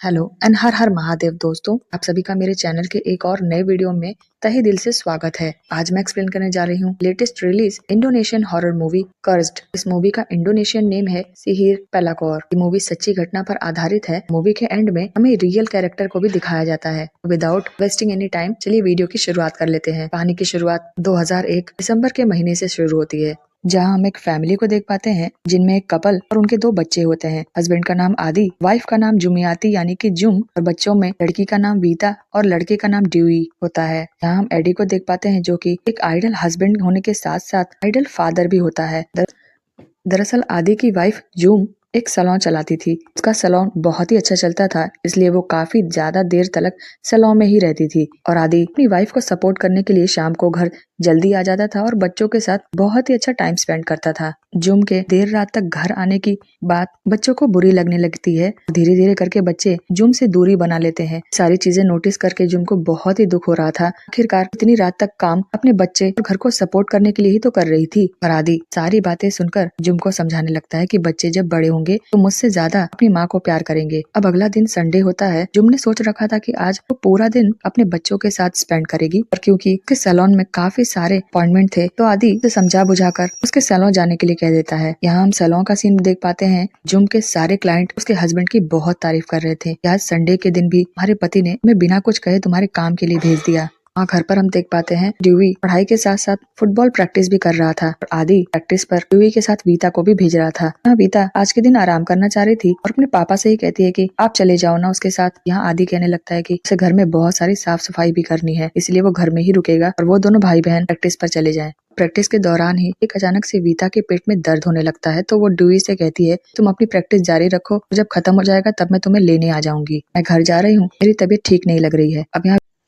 Hello and हर हर महादेव दोस्तों, आप सभी का मेरे चैनल के एक और नए वीडियो में तहे दिल से स्वागत है। आज मैं एक्सप्लेन करने जा रही हूँ latest release Indonesian horror movie cursed. इस मूवी का इंडोनेशियन नेम है सिहिर पेलाकोर। ये मूवी सच्ची घटना पर आधारित है। मूवी के एंड में हमें रियल कैरेक्टर को भी दिखाया जाता है। विदाउट वेस्टिंग एनी टाइम चलिए वीडियो की शुरुआत कर लेते हैं। कहानी की शुरुआत 2001 दिसंबर के महीने से शुरू होती है, जहां हम एक फैमिली को देख पाते हैं जिनमें एक कपल और उनके 2 बच्चे होते हैं। हस्बैंड का नाम आदि, वाइफ का नाम जुमियाती यानी कि जुम, और बच्चों में लड़की का नाम वीता और लड़के का नाम ड्यूई होता है। यहाँ हम एडी को देख पाते हैं जो कि एक आइडल हस्बैंड होने के साथ साथ आइडल फादर भी होता है। दरअसल आदि की वाइफ जूम एक सैलून चलाती थी। उसका सैलून बहुत ही अच्छा चलता था, इसलिए वो काफी ज्यादा देर तक सैलून में ही रहती थी। और आदि अपनी वाइफ को सपोर्ट करने के लिए शाम को घर जल्दी आ जाता था और बच्चों के साथ बहुत ही अच्छा टाइम स्पेंड करता था। जूम के देर रात तक घर आने की बात बच्चों को बुरी लगने लगती है। धीरे धीरे करके बच्चे जूम से दूरी बना लेते हैं। सारी चीजें नोटिस करके जूम को बहुत ही दुख हो रहा था। आखिरकार इतनी रात तक काम अपने बच्चे और घर को सपोर्ट करने के लिए ही तो कर रही थी। और आदि सारी बातें सुनकर जूम को समझाने लगता है कि बच्चे जब बड़े होंगे तो मुझसे ज्यादा अपनी माँ को प्यार करेंगे। अब अगला दिन संडे होता है। जूम ने सोच रखा था कि आज वो पूरा दिन अपने बच्चों के साथ स्पेंड करेगी, और क्योंकि उसके सैलून में काफी सारे अपॉइंटमेंट थे तो आदि उसे समझा बुझाकर उसके सैलून जाने के लिए कह देता है। यहाँ हम सैलून का सीन देख पाते हैं। जूम के सारे क्लाइंट उसके हस्बैंड की बहुत तारीफ कर रहे थे। आज संडे के दिन भी हमारे पति ने हमें बिना कुछ कहे तुम्हारे काम के लिए भेज दिया। वहाँ घर पर हम देख पाते हैं ड्यूई पढ़ाई के साथ साथ फुटबॉल प्रैक्टिस भी कर रहा था, और आदि प्रैक्टिस पर ड्यूई के साथ वीता को भी भेज रहा था। यहाँ वीता आज के दिन आराम करना चाह रही थी और अपने पापा से ही कहती है कि आप चले जाओ ना उसके साथ। यहाँ आदि कहने लगता है कि उसे घर में बहुत सारी साफ सफाई भी करनी है, इसलिए वो घर में ही रुकेगा और वो दोनों भाई बहन प्रैक्टिस पर चले जाएं। प्रैक्टिस के दौरान ही एक अचानक से वीता के पेट में दर्द होने लगता है, तो वो ड्यूई से कहती है तुम अपनी प्रैक्टिस जारी रखो, जब खत्म हो जाएगा तब मैं तुम्हें लेने आ जाऊंगी। मैं घर जा रही हूँ, मेरी तबीयत ठीक नहीं लग रही है।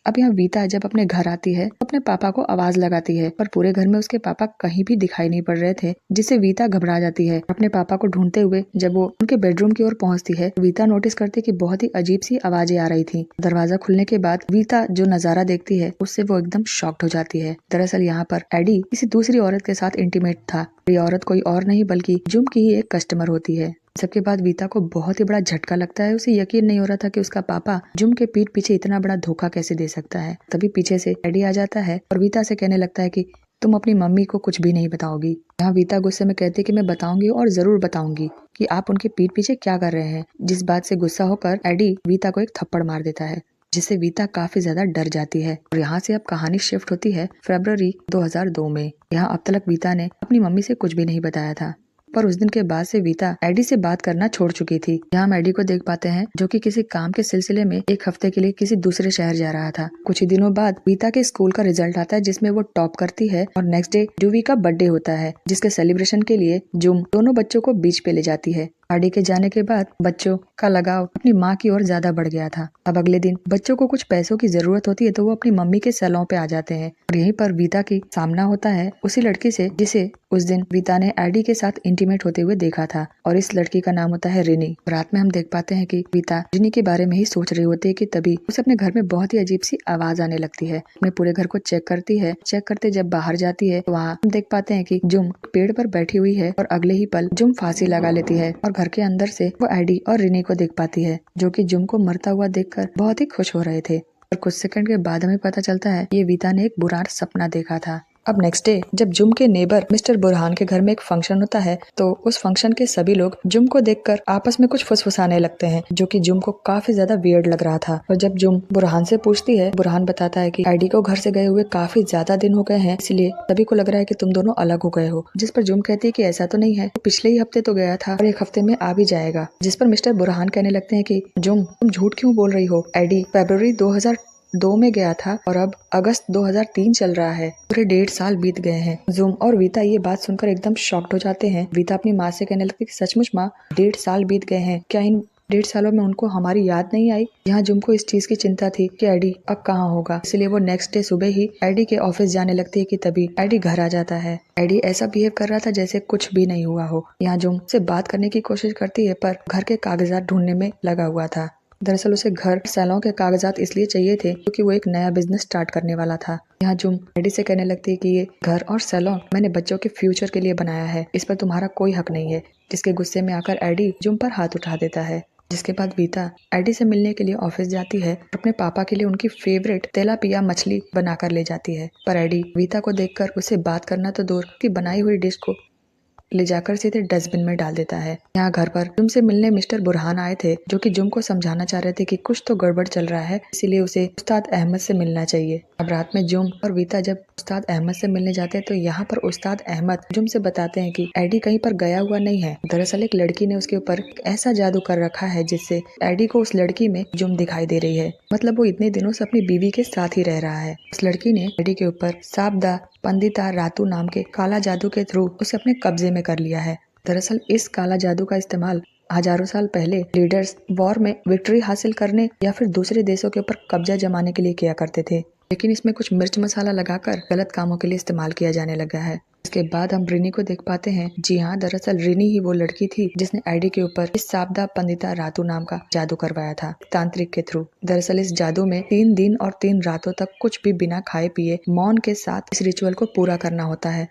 अब यहाँ वीता जब अपने घर आती है तो अपने पापा को आवाज लगाती है, पर पूरे घर में उसके पापा कहीं भी दिखाई नहीं पड़ रहे थे, जिससे वीता घबरा जाती है। अपने पापा को ढूंढते हुए जब वो उनके बेडरूम की ओर पहुंचती है, वीता नोटिस करती कि बहुत ही अजीब सी आवाजें आ रही थी। दरवाजा खुलने के बाद वीता जो नजारा देखती है उससे वो एकदम शॉक्ड हो जाती है। दरअसल यहाँ पर एडी किसी दूसरी औरत के साथ इंटीमेट था। ये औरत कोई और नहीं बल्कि जूम की ही एक कस्टमर होती है। सबके बाद वीता को बहुत ही बड़ा झटका लगता है। उसे यकीन नहीं हो रहा था कि उसका पापा जूम के पीठ पीछे इतना बड़ा धोखा कैसे दे सकता है। तभी पीछे से एडी आ जाता है और वीता से कहने लगता है कि तुम अपनी मम्मी को कुछ भी नहीं बताओगी। यहाँ वीता गुस्से में कहती है कि मैं बताऊंगी और जरूर बताऊंगी कि आप उनके पीठ पीछे क्या कर रहे हैं। जिस बात से गुस्सा होकर एडी वीता को एक थप्पड़ मार देता है, जिससे वीता काफी ज्यादा डर जाती है। और यहाँ से अब कहानी शिफ्ट होती है फरवरी 2002 में। यहाँ अब तक वीता ने अपनी मम्मी से कुछ भी नहीं बताया था, पर उस दिन के बाद से वीता एडी से बात करना छोड़ चुकी थी। यहाँ हम एडी को देख पाते हैं जो कि किसी काम के सिलसिले में एक हफ्ते के लिए किसी दूसरे शहर जा रहा था। कुछ ही दिनों बाद वीता के स्कूल का रिजल्ट आता है, जिसमें वो टॉप करती है, और नेक्स्ट डे ड्यूवी का बर्थडे होता है, जिसके सेलिब्रेशन के लिए जूम दोनों बच्चों को बीच पे ले जाती है। आडी के जाने के बाद बच्चों का लगाव अपनी माँ की ओर ज्यादा बढ़ गया था। अब अगले दिन बच्चों को कुछ पैसों की जरूरत होती है तो वो अपनी मम्मी के सैलून पे आ जाते हैं, और यहीं पर वीता की सामना होता है उसी लड़की से जिसे उस दिन वीता ने एडी के साथ इंटीमेट होते हुए देखा था, और इस लड़की का नाम होता है रिनी। रात में हम देख पाते हैं कि वीता रिनी के बारे में ही सोच रही होती है कि तभी उसे अपने घर में बहुत ही अजीब सी आवाज आने लगती है। अपने पूरे घर को चेक करती है। चेक करते जब बाहर जाती है तो वहाँ हम देख पाते हैं कि जुम पेड़ पर बैठी हुई है, और अगले ही पल जुम फांसी लगा लेती है। और घर के अंदर से वो एडी और रिनी को देख पाती है, जो कि जुम को मरता हुआ देखकर बहुत ही खुश हो रहे थे। और कुछ सेकंड के बाद हमें पता चलता है ये वीता ने एक बुरा सपना देखा था। अब नेक्स्ट डे जब जुम के नेबर मिस्टर बुरहान के घर में एक फंक्शन होता है, तो उस फंक्शन के सभी लोग जुम को देखकर आपस में कुछ फुसफुसाने लगते हैं, जो कि जुम को काफी ज्यादा वियर्ड लग रहा था। और जब जुम बुरहान से पूछती है, बुरहान बताता है कि एडी को घर से गए हुए काफी ज्यादा दिन हो गए हैं, इसलिए सभी को लग रहा है कि तुम दोनों अलग हो गए हो। जिस पर जुम कहती है कि ऐसा तो नहीं है, पिछले ही हफ्ते तो गया था और एक हफ्ते में आ भी जाएगा। जिस पर मिस्टर बुरहान कहने लगते हैं कि जुम तुम झूठ क्यों बोल रही हो, एडी फरवरी 2002 में गया था और अब अगस्त 2003 चल रहा है, पूरे 1.5 साल बीत गए हैं। जूम और वीता ये बात सुनकर एकदम शॉक्ड हो जाते हैं। वीता अपनी माँ से कहने लगती है कि सचमुच माँ 1.5 साल बीत गए हैं, क्या इन 1.5 सालों में उनको हमारी याद नहीं आई। यहाँ जुम को इस चीज की चिंता थी कि एडी अब कहाँ होगा, इसलिए वो नेक्स्ट डे सुबह ही एडी के ऑफिस जाने लगती है कि तभी एडी घर आ जाता है। एडी ऐसा बिहेव कर रहा था जैसे कुछ भी नहीं हुआ हो। यहाँ जुम से बात करने की कोशिश करती है, पर घर के कागजात ढूंढने में लगा हुआ था। दरअसल उसे घर सैलून के कागजात इसलिए चाहिए थे क्योंकि वो एक नया बिजनेस स्टार्ट करने वाला था। यहाँ जुम एडी से कहने लगती है कि ये घर और सैलून मैंने बच्चों के फ्यूचर के लिए बनाया है, इस पर तुम्हारा कोई हक नहीं है। जिसके गुस्से में आकर एडी जुम पर हाथ उठा देता है। जिसके बाद वीता एडी से मिलने के लिए ऑफिस जाती है और अपने पापा के लिए उनकी फेवरेट तेलापिया मछली बनाकर ले जाती है। पर एडी वीता को देखकर उसे बात करना तो दूर की बनाई हुई डिश को ले जाकर सीधे डस्टबिन में डाल देता है। यहाँ घर पर जुम से मिलने मिस्टर बुरहान आए थे, जो कि जुम को समझाना चाह रहे थे कि कुछ तो गड़बड़ चल रहा है, इसीलिए उसे उस्ताद अहमद से मिलना चाहिए। अब रात में जुम और वीता जब उस्ताद अहमद से मिलने जाते हैं तो यहाँ पर उस्ताद अहमद जुम से बताते हैं कि एडी कहीं पर गया हुआ नहीं है। दरअसल एक लड़की ने उसके ऊपर ऐसा जादू कर रखा है जिससे एडी को उस लड़की में जुम दिखाई दे रही है। मतलब वो इतने दिनों से अपनी बीवी के साथ ही रह रहा है। उस लड़की ने एडी के ऊपर साबदा पंडिता रातू नाम के काला जादू के थ्रू उसे अपने कब्जे में कर लिया है। दरअसल इस काला जादू का इस्तेमाल हजारों साल पहले लीडर्स वॉर में विक्ट्री हासिल करने या फिर दूसरे देशों के ऊपर कब्जा जमाने के लिए किया करते थे, लेकिन इसमें कुछ मिर्च मसाला लगाकर गलत कामों के लिए इस्तेमाल किया जाने लगा है। इसके बाद हम रिनी को देख पाते हैं। जी हाँ, दरअसल रिनी ही वो लड़की थी जिसने एडी के ऊपर इस साबदा पंडिता रातू नाम का जादू करवाया था तांत्रिक के थ्रू। दरअसल इस जादू में 3 दिन और 3 रातों तक कुछ भी बिना खाए पिए मौन के साथ इस रिचुअल को पूरा करना होता है।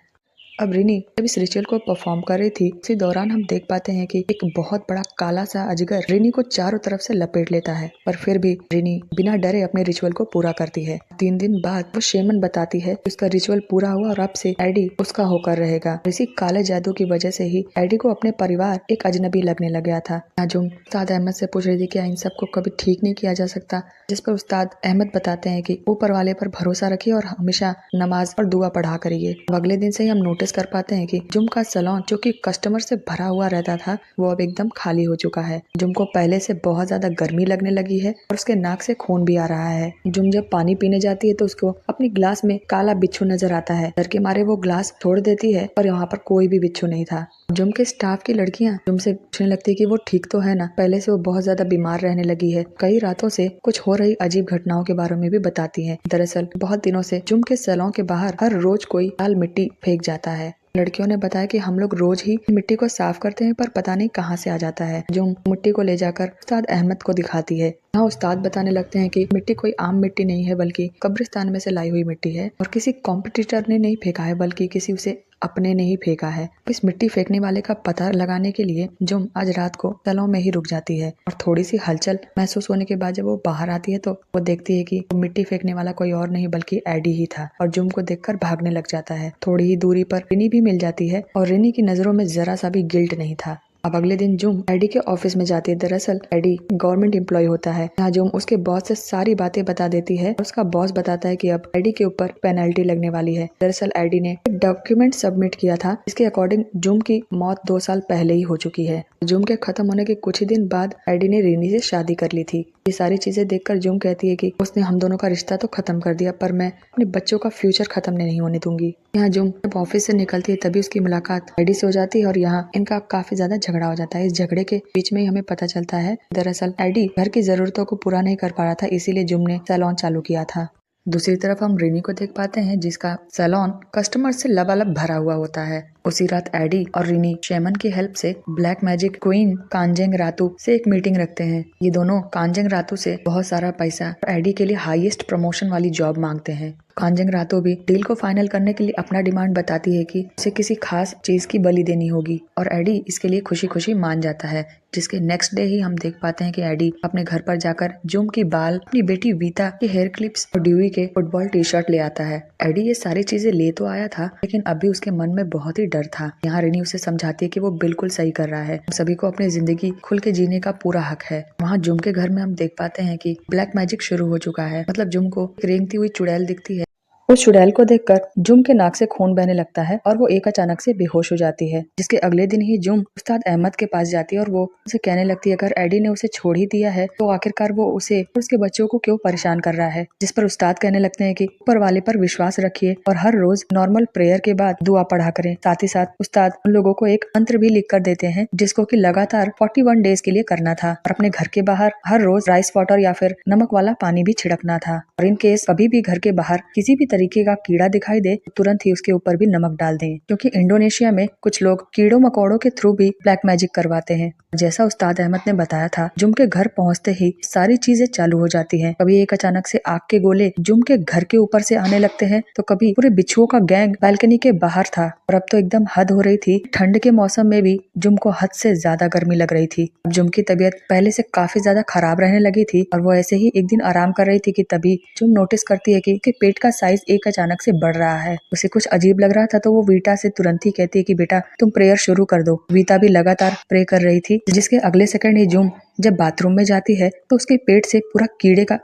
अब रिनी जब इस रिचुअल को परफॉर्म कर रही थी, उसी दौरान हम देख पाते हैं कि एक बहुत बड़ा काला सा अजगर रिनी को चारों तरफ से लपेट लेता है, पर फिर भी रिनी बिना डरे अपने रिचुअल को पूरा करती है। 3 दिन बाद वो शेमन बताती है कि उसका रिचुअल पूरा हुआ और अब से एडी उसका होकर रहेगा। इसी काले जादू की वजह से ही एडी को अपने परिवार एक अजनबी लगने लग गया था। नाजुम उस्ताद अहमद से पूछ रही थी कि इन सबको कभी ठीक नहीं किया जा सकता, जिस पर उस्ताद अहमद बताते हैं कि ऊपर वाले पर भरोसा रखिए और हमेशा नमाज और दुआ पढ़ा करिए। अगले दिन से ही हम नोटिस कर पाते हैं कि जुम का सैलून जो कि कस्टमर से भरा हुआ रहता था, वो अब एकदम खाली हो चुका है। जुम को पहले से बहुत ज्यादा गर्मी लगने लगी है और उसके नाक से खून भी आ रहा है। जुम जब पानी पीने जाती है तो उसको अपनी ग्लास में काला बिच्छू नजर आता है। डर के मारे वो ग्लास छोड़ देती है पर यहाँ पर कोई भी बिच्छू नहीं था। जुम के स्टाफ की लड़कियां जुम से पूछने लगती है कि वो ठीक तो है ना। पहले से वो बहुत ज्यादा बीमार रहने लगी है। कई रातों से कुछ हो रही अजीब घटनाओं के बारे में भी बताती है। दरअसल बहुत दिनों से जुम के सैलून के बाहर हर रोज कोई लाल मिट्टी फेंक जाता है। लड़कियों ने बताया कि हम लोग रोज ही मिट्टी को साफ करते हैं पर पता नहीं कहाँ से आ जाता है। जुम मिट्टी को ले जाकर उस्ताद अहमद को दिखाती है। यहाँ उस्ताद बताने लगते हैं कि मिट्टी कोई आम मिट्टी नहीं है बल्कि कब्रिस्तान में से लाई हुई मिट्टी है और किसी कॉम्पिटिटर ने नहीं फेंका है बल्कि किसी उसे अपने ने ही फेंका है। इस मिट्टी फेंकने वाले का पता लगाने के लिए जुम आज रात को सैलून में ही रुक जाती है और थोड़ी सी हलचल महसूस होने के बाद जब वो बाहर आती है तो वो देखती है कि वो मिट्टी फेंकने वाला कोई और नहीं बल्कि एडी ही था और जुम को देखकर भागने लग जाता है। थोड़ी ही दूरी पर रिनी भी मिल जाती है और रिनी की नजरों में जरा सा भी गिल्ट नहीं था। अब अगले दिन जुम एडी के ऑफिस में जाती है। दरअसल एडी गवर्नमेंट एम्प्लॉय होता है। यहाँ जुम उसके बॉस से सारी बातें बता देती है और उसका बॉस बताता है कि अब एडी के ऊपर पेनल्टी लगने वाली है। दरअसल एडी ने एक डॉक्यूमेंट सबमिट किया था जिसके अकॉर्डिंग जुम की मौत 2 साल पहले ही हो चुकी है। जुम के खत्म होने के कुछ ही दिन बाद एडी ने रिनी से शादी कर ली थी। ये सारी चीजें देखकर जुम कहती है कि उसने हम दोनों का रिश्ता तो खत्म कर दिया पर मैं अपने बच्चों का फ्यूचर खत्म नहीं होने दूंगी। यहाँ जुम जब ऑफिस से निकलती है तभी उसकी मुलाकात एडी से हो जाती है और यहाँ इनका काफी ज्यादा झगड़ा हो जाता है। इस झगड़े के बीच में ही हमें पता चलता है दरअसल एडी घर की जरूरतों को पूरा नहीं कर पा रहा था, इसीलिए जुम ने सैलून चालू किया था। दूसरी तरफ हम रिनी को देख पाते हैं जिसका सैलून कस्टमर से लबालब भरा हुआ होता है। उसी रात एडी और रिनी शेमन की हेल्प से ब्लैक मैजिक क्वीन कांजेंग रातू से एक मीटिंग रखते हैं। ये दोनों कांजेंग रातू से बहुत सारा पैसा और एडी के लिए हाईएस्ट प्रमोशन वाली जॉब मांगते हैं। कांजेंग रातू भी डील को फाइनल करने के लिए अपना डिमांड बताती है कि उसे किसी खास चीज की बलि देनी होगी और एडी इसके लिए खुशी खुशी मान जाता है। जिसके नेक्स्ट डे ही हम देख पाते हैं कि एडी अपने घर पर जाकर जुम की बाल, अपनी बेटी वीता के हेयर क्लिप्स और ड्यूई के फुटबॉल टी शर्ट ले आता है। एडी ये सारी चीजें ले तो आया था लेकिन अभी उसके मन में बहुत ही डर था। यहाँ रिनी उसे समझाती है कि वो बिल्कुल सही कर रहा है, सभी को अपनी जिंदगी खुल के जीने का पूरा हक है। वहाँ जुम के घर में हम देख पाते हैं कि ब्लैक मैजिक शुरू हो चुका है। मतलब जुम को एक रेंगती हुई चुड़ैल दिखती है। उस चुड़ैल को देखकर जुम के नाक से खून बहने लगता है और वो एक अचानक से बेहोश हो जाती है। जिसके अगले दिन ही जुम उस्ताद अहमद के पास जाती है और वो उसे कहने लगती है अगर एडी ने उसे छोड़ ही दिया है तो आखिरकार वो उसे और उसके बच्चों को क्यों परेशान कर रहा है। जिस पर उस्ताद कहने लगते हैं कि ऊपर वाले पर विश्वास रखिए और हर रोज नॉर्मल प्रेयर के बाद दुआ पढ़ा करें। साथ ही साथ उस्ताद उन लोगों को एक मंत्र भी लिख कर देते हैं जिसको कि लगातार 41 डेज के लिए करना था और अपने घर के बाहर हर रोज राइस वाटर या फिर नमक वाला पानी भी छिड़कना था और इन केस कभी भी घर के बाहर किसी भी तरीके का कीड़ा दिखाई दे तो तुरंत ही उसके ऊपर भी नमक डाल दें, क्योंकि इंडोनेशिया में कुछ लोग कीड़ों मकोड़ों के थ्रू भी ब्लैक मैजिक करवाते हैं। जैसा उस्ताद अहमद ने बताया था, जुम के घर पहुंचते ही सारी चीजें चालू हो जाती हैं। कभी एक अचानक से आग के गोले जुम के घर के ऊपर से आने लगते हैं, तो कभी पूरे बिच्छुओं का गैंग बालकनी के बाहर था। और अब तो एकदम हद हो रही थी। ठंड के मौसम में भी जुम को हद से ज्यादा गर्मी लग रही थी। अब जुम की तबीयत पहले से काफी ज्यादा खराब रहने लगी थी और वो ऐसे ही एक दिन आराम कर रही थी कि तभी जुम नोटिस करती है कि पेट का साइज एक अचानक से बढ़ रहा है। उसे कुछ अजीब लग रहा था, तो वो वीटा से तुरंत ही कहती है कि बेटा तुम प्रेयर शुरू कर दो। वीटा भी लगातार प्रे कर रही थी, जिसके अगले सेकंड ही जुम जब बाथरूम में जाती है तो उसके पेट से पूरा कीड़े का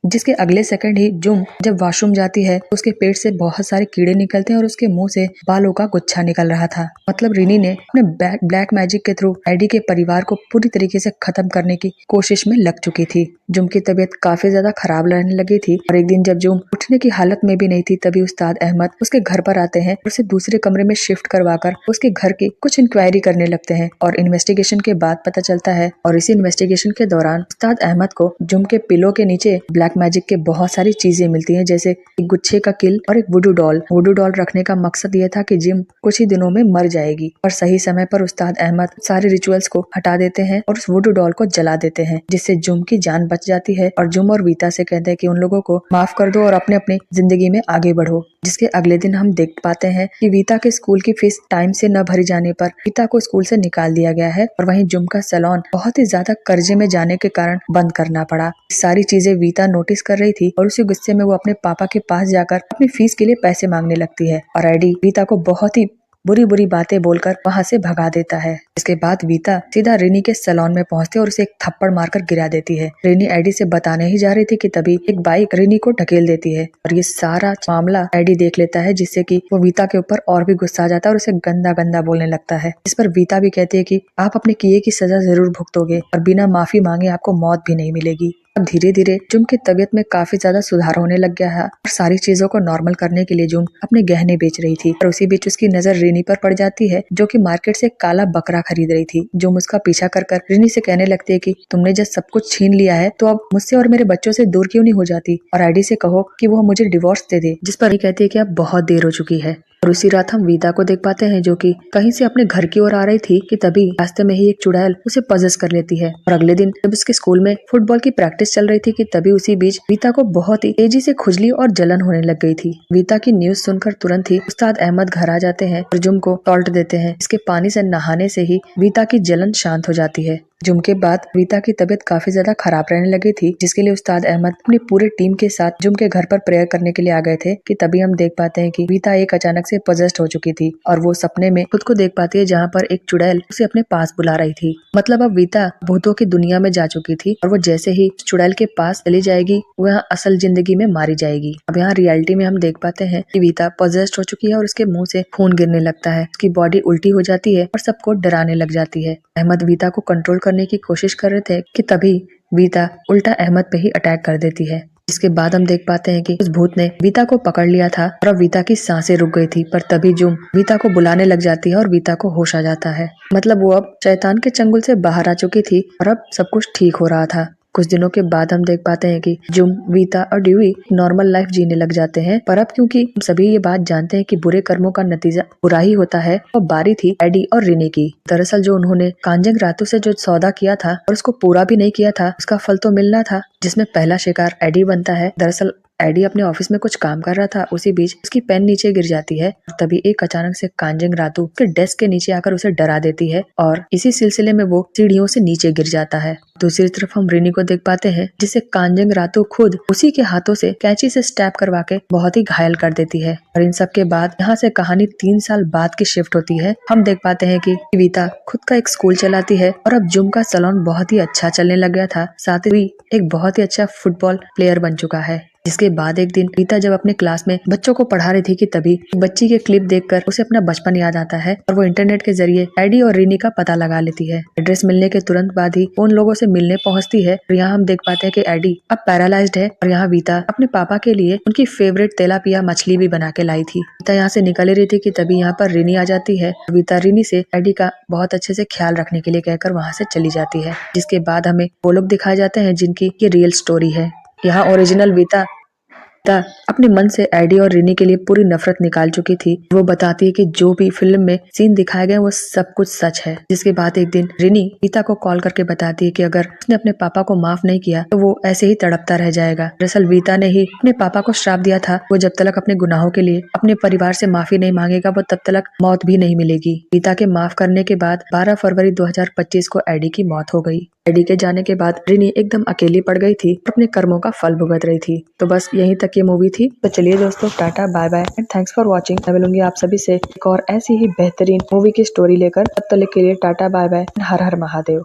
जिसके अगले सेकंड ही जुम जब वॉशरूम जाती है तो उसके पेट से बहुत सारे कीड़े निकलते हैं और उसके मुंह से बालों का गुच्छा निकल रहा था। मतलब रिनी ने अपने ब्लैक मैजिक के थ्रू एडी के परिवार को पूरी तरीके से खत्म करने की कोशिश में लग चुकी थी। जुम की तबीयत काफी ज्यादा खराब रहने लगी थी और एक दिन जब जुम उठने की हालत में भी नहीं थी, तभी उस्ताद अहमद उसके घर पर आते हैं और उसे दूसरे कमरे में शिफ्ट करवाकर उसके घर की कुछ इंक्वायरी करने लगते हैं। और इन्वेस्टिगेशन के बाद पता चलता है, और इसी इन्वेस्टिगेशन के दौरान उस्ताद अहमद को जुम के पिलो के नीचे ब्लैक मैजिक के बहुत सारी चीजें मिलती हैं, जैसे एक गुच्छे का किल और एक वुडू डॉल। वुडू डॉल रखने का मकसद यह था कि जिम कुछ ही दिनों में मर जाएगी। और सही समय पर उस्ताद अहमद सारे रिचुअल्स को हटा देते हैं और उस वुडू डॉल को जला देते हैं, जिससे जुम की जान बच जाती है। और जुम और वीता से कहते हैं कि उन लोगों को माफ कर दो और अपने अपनी जिंदगी में आगे बढ़ो। जिसके अगले दिन हम देख पाते हैं कि वीता के स्कूल की फीस टाइम से न भरी जाने पर वीता को स्कूल से निकाल दिया गया है और वहीं जुम का सैलून बहुत ही ज्यादा कर्जे में जाने के कारण बंद करना पड़ा। सारी चीजें वीता नोटिस कर रही थी और उसी गुस्से में वो अपने पापा के पास जाकर अपनी फीस के लिए पैसे मांगने लगती है और एडी वीता को बहुत ही बुरी बुरी बातें बोलकर वहां से भगा देता है। इसके बाद वीता सीधा रिनी के सैलून में पहुंचती है और उसे एक थप्पड़ मारकर गिरा देती है। रिनी एडी से बताने ही जा रही थी कि तभी एक बाइक रिनी को ढकेल देती है और ये सारा मामला एडी देख लेता है, जिससे कि वो वीता के ऊपर और भी गुस्सा आ जाता है और उसे गंदा गंदा बोलने लगता है। इस पर वीता भी कहती है कि आप अपने किए की सजा जरूर भुगतोगे और बिना माफी मांगे आपको मौत भी नहीं मिलेगी। अब धीरे धीरे जुम की तबीयत में काफी ज्यादा सुधार होने लग गया है और सारी चीजों को नॉर्मल करने के लिए जुम अपने गहने बेच रही थी और उसी बीच उसकी नजर रिनी पर पड़ जाती है, जो कि मार्केट से काला बकरा खरीद रही थी। जुम उसका पीछा कर कर रिनी से कहने लगती है कि तुमने जब सब कुछ छीन लिया है तो अब मुझसे और मेरे बच्चों से दूर क्यों नहीं हो जाती और एडी से कहो कि वो मुझे डिवोर्स दे दे। जिस पर रिनी कहती है कि अब बहुत देर हो चुकी है। और उसी रात हम वीता को देख पाते हैं, जो कि कहीं से अपने घर की ओर आ रही थी कि तभी रास्ते में ही एक चुड़ैल उसे पजेस कर लेती है। और अगले दिन जब उसके स्कूल में फुटबॉल की प्रैक्टिस चल रही थी कि तभी उसी बीच वीता को बहुत ही तेजी से खुजली और जलन होने लग गई थी। वीता की न्यूज सुनकर तुरंत ही उस्ताद अहमद घर आ जाते हैं और जुम को टॉल्ट देते हैं। इसके पानी से नहाने से ही वीता की जलन शांत हो जाती है। जुम के बाद वीता की तबीयत काफी ज्यादा खराब रहने लगी थी, जिसके लिए उस्ताद अहमद अपनी पूरी टीम के साथ जुम के घर पर प्रेयर करने के लिए आ गए थे कि तभी हम देख पाते हैं कि वीता एक अचानक से पजेस्ड हो चुकी थी और वो सपने में खुद को देख पाती है, जहाँ पर एक चुड़ैल उसे अपने पास बुला रही थी। मतलब अब वीता भूतों की दुनिया में जा चुकी थी और वो जैसे ही चुड़ैल के पास चली जाएगी वो यहाँ असल जिंदगी में मारी जाएगी। अब यहाँ रियलिटी में हम देख पाते हैं कि वीता पजेस्ड हो चुकी है और उसके मुंह से खून गिरने लगता है, उसकी बॉडी उल्टी हो जाती है और सबको डराने लग जाती है। अहमद वीता को कंट्रोल करने की कोशिश कर रहे थे कि तभी वीता उल्टा अहमद पे ही अटैक कर देती है। इसके बाद हम देख पाते हैं कि उस भूत ने वीता को पकड़ लिया था और अब वीता की सांसें रुक गई थी, पर तभी जुम वीता को बुलाने लग जाती है और वीता को होश आ जाता है। मतलब वो अब शैतान के चंगुल से बाहर आ चुकी थी और अब सब कुछ ठीक हो रहा था। कुछ दिनों के बाद हम देख पाते हैं कि जुम, वीता और ड्यूई नॉर्मल लाइफ जीने लग जाते हैं, पर अब क्योंकि हम सभी ये बात जानते हैं कि बुरे कर्मों का नतीजा बुरा ही होता है, और बारी थी एडी और रिनी की। दरअसल जो उन्होंने कांजंग रातू से जो सौदा किया था और उसको पूरा भी नहीं किया था, उसका फल तो मिलना था, जिसमें पहला शिकार एडी बनता है। दरअसल एडी अपने ऑफिस में कुछ काम कर रहा था, उसी बीच उसकी पेन नीचे गिर जाती है और तभी एक अचानक से कांजंग रातू उसके डेस्क के नीचे आकर उसे डरा देती है और इसी सिलसिले में वो सीढ़ियों से नीचे गिर जाता है। दूसरी तरफ हम रिनी को देख पाते हैं, जिसे कांजंग रातू खुद उसी के हाथों से कैंची से स्टैब करवा के बहुत ही घायल कर देती है। और इन सब के बाद यहाँ से कहानी 3 साल बाद की शिफ्ट होती है। हम देख पाते हैं कि वीता खुद का एक स्कूल चलाती है और अब जुम का सैलून बहुत ही अच्छा चलने लग गया था, साथ ही एक बहुत ही अच्छा फुटबॉल प्लेयर बन चुका है। जिसके बाद एक दिन वीता जब अपने क्लास में बच्चों को पढ़ा रही थी कि तभी बच्ची के क्लिप देखकर उसे अपना बचपन याद आता है और वो इंटरनेट के जरिए एडी और रिनी का पता लगा लेती है। एड्रेस मिलने के तुरंत बाद ही उन लोगों से मिलने पहुंचती है और यहाँ हम देख पाते हैं कि एडी अब पैरालाइज्ड है और यहाँ वीता अपने पापा के लिए उनकी फेवरेट तेलापिया मछली भी बना के लाई थी। वीता यहाँ से निकल रही थी कि तभी यहाँ पर रिनी आ जाती है। वीता रिनी से एडी का बहुत अच्छे से ख्याल रखने के लिए कहकर वहाँ से चली जाती है। जिसके बाद हमें वो लोग दिखाए जाते हैं जिनकी ये रियल स्टोरी है। यहाँ ओरिजिनल वीता रीता अपने मन से एडी और रिनी के लिए पूरी नफरत निकाल चुकी थी। वो बताती है कि जो भी फिल्म में सीन दिखाए गए वो सब कुछ सच है। जिसके बाद एक दिन रिनी रीता को कॉल करके बताती है कि अगर उसने अपने पापा को माफ नहीं किया तो वो ऐसे ही तड़पता रह जाएगा। दरअसल रीता ने ही अपने पापा को श्राप दिया था, वो जब तक अपने गुनाहों के लिए अपने परिवार से माफी नहीं मांगेगा वो तब तक मौत भी नहीं मिलेगी। रीता के माफ करने के बाद 12 फरवरी 2025 को एडी की मौत हो गई। एडी के जाने के बाद रिनी एकदम अकेली पड़ गई थी, अपने कर्मों का फल भुगत रही थी। तो बस यहीं तक ये मूवी थी। तो चलिए दोस्तों, tata bye bye and thanks for watching. मैं मिलूंगी आप सभी से एक और ऐसी ही बेहतरीन मूवी की स्टोरी लेकर। तब तक के लिए टाटा बाय बाय, हर हर महादेव।